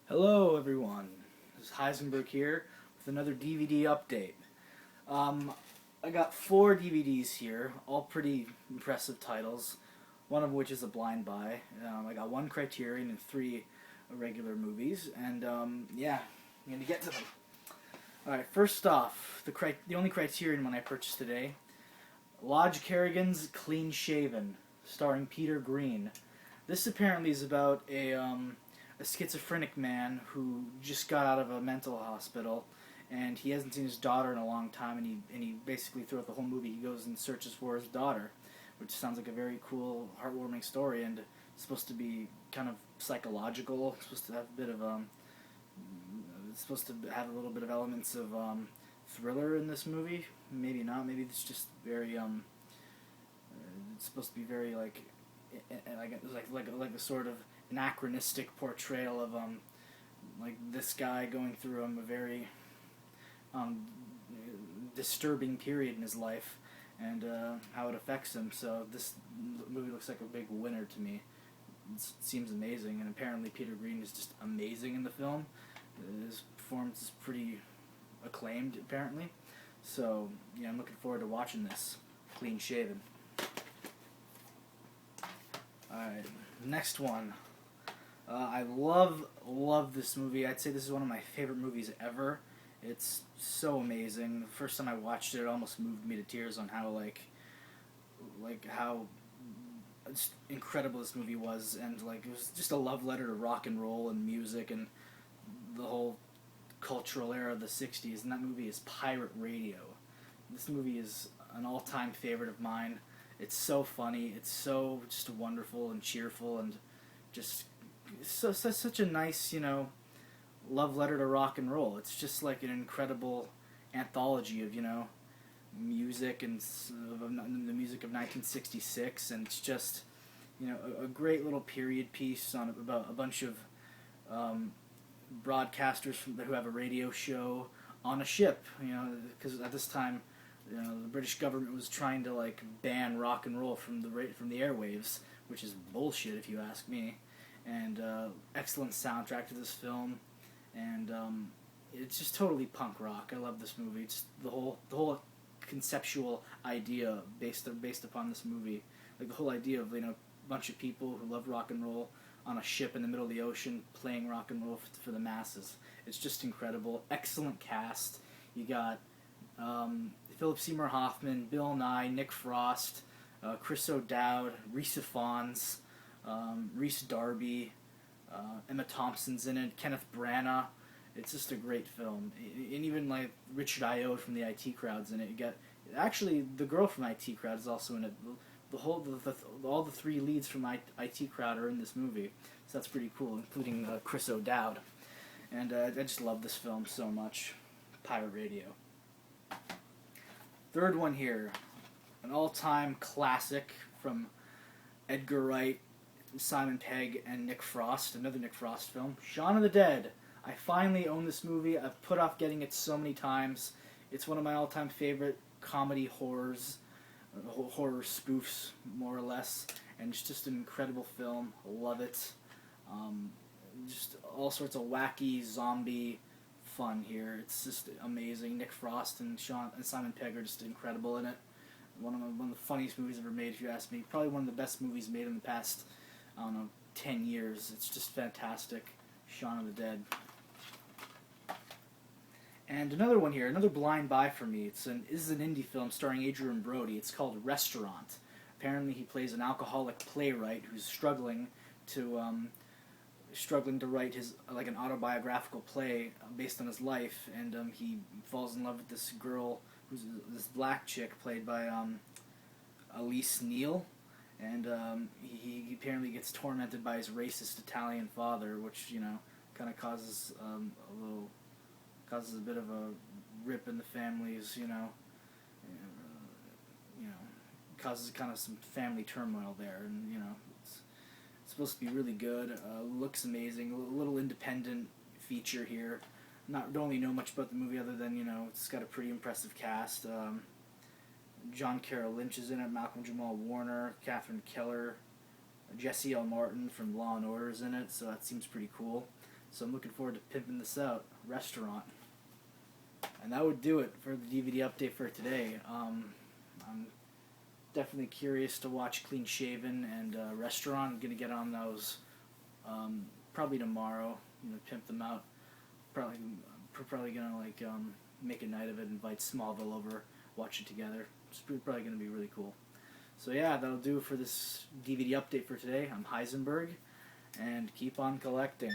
Hello, everyone. This is Heisenberg here with another DVD update. Um, I got 4 DVDs here, all pretty impressive titles. One of which is a blind buy. I got 1 Criterion and 3 regular movies, and yeah, I'm gonna get to them. All right, first off, the only Criterion one I purchased today, Lodge Kerrigan's Clean Shaven, starring Peter Green. This apparently is about a schizophrenic man who just got out of a mental hospital, and he hasn't seen his daughter in a long time, and he basically throughout the whole movie he goes and searches for his daughter, which sounds like a very cool, heartwarming story, and it's supposed to be kind of psychological. It's supposed to have a bit of it's supposed to have a little bit of elements of thriller in this movie. Maybe not. Maybe it's just very it's supposed to be very like a sort of anachronistic portrayal of like this guy going through a very um, disturbing period in his life, and how it affects him. So this movie looks like a big winner to me. It seems amazing, and apparently Peter Green is just amazing in the film. His performance is pretty acclaimed, apparently. So yeah, I'm looking forward to watching this. Clean shaven. Alright, next one. I love this movie. I'd say this is one of my favorite movies ever. It's so amazing. The first time I watched it, it almost moved me to tears on how how just incredible this movie was, and like it was just a love letter to rock and roll and music and the whole cultural era of the '60s. And that movie is Pirate Radio. This movie is an all-time favorite of mine. It's so funny. It's so just wonderful and cheerful, and just such a nice, love letter to rock and roll. It's just like an incredible anthology of music and the music of 1966, and it's just a great little period piece on about a bunch of broadcasters who have a radio show on a ship. Because at this time, the British government was trying to ban rock and roll from the airwaves, which is bullshit if you ask me. And excellent soundtrack to this film, and it's just totally punk rock. I love this movie. It's the whole conceptual idea based upon this movie, like the whole idea of a bunch of people who love rock and roll on a ship in the middle of the ocean playing rock and roll for the masses. It's just incredible. Excellent cast. You got Philip Seymour Hoffman, Bill Nye, Nick Frost, Chris O'Dowd, Rhys Ifans, Rhys Darby, Emma Thompson's in it, Kenneth Branagh. It's just a great film, and even like Richard Ayoade from the IT Crowd's in it. You get actually the girl from IT Crowd is also in it. All the 3 leads from IT Crowd are in this movie, so that's pretty cool, including Chris O'Dowd. And I just love this film so much. Pirate Radio. Third one here, an all-time classic from Edgar Wright, Simon Pegg, and Nick Frost, another Nick Frost film, Shaun of the Dead. I finally own this movie. I've put off getting it so many times. It's one of my all-time favorite comedy horrors, horror spoofs, more or less, and it's just an incredible film. Love it. Just all sorts of wacky zombie fun here. It's just amazing. Nick Frost and Simon Pegg are just incredible in it. One of the funniest movies ever made, if you ask me. Probably one of the best movies made in the past, 10 years. It's just fantastic. Shaun of the Dead. And another one here, another blind buy for me. This is an indie film starring Adrian Brody. It's called Restaurant. Apparently he plays an alcoholic playwright who's struggling to write an autobiographical play based on his life, and he falls in love with this girl who's this black chick played by Elise Neal, and he apparently gets tormented by his racist Italian father, which kind of causes a bit of a rip in the families, causes kind of some family turmoil there, and it's supposed to be really good. Looks amazing. A little independent feature here. Don't really know much about the movie other than it's got a pretty impressive cast. John Carroll Lynch is in it. Malcolm Jamal Warner, Catherine Keller, Jesse L. Martin from Law and Order is in it. So that seems pretty cool. So I'm looking forward to pimping this out. Restaurant. And that would do it for the DVD update for today. I'm definitely curious to watch Clean Shaven and Restaurant. I'm going to get on those probably tomorrow. Pimp them out. Probably going to make a night of it, invite Smallville over, watch it together. It's probably going to be really cool. So yeah, that'll do for this DVD update for today. I'm Heisenberg, and keep on collecting.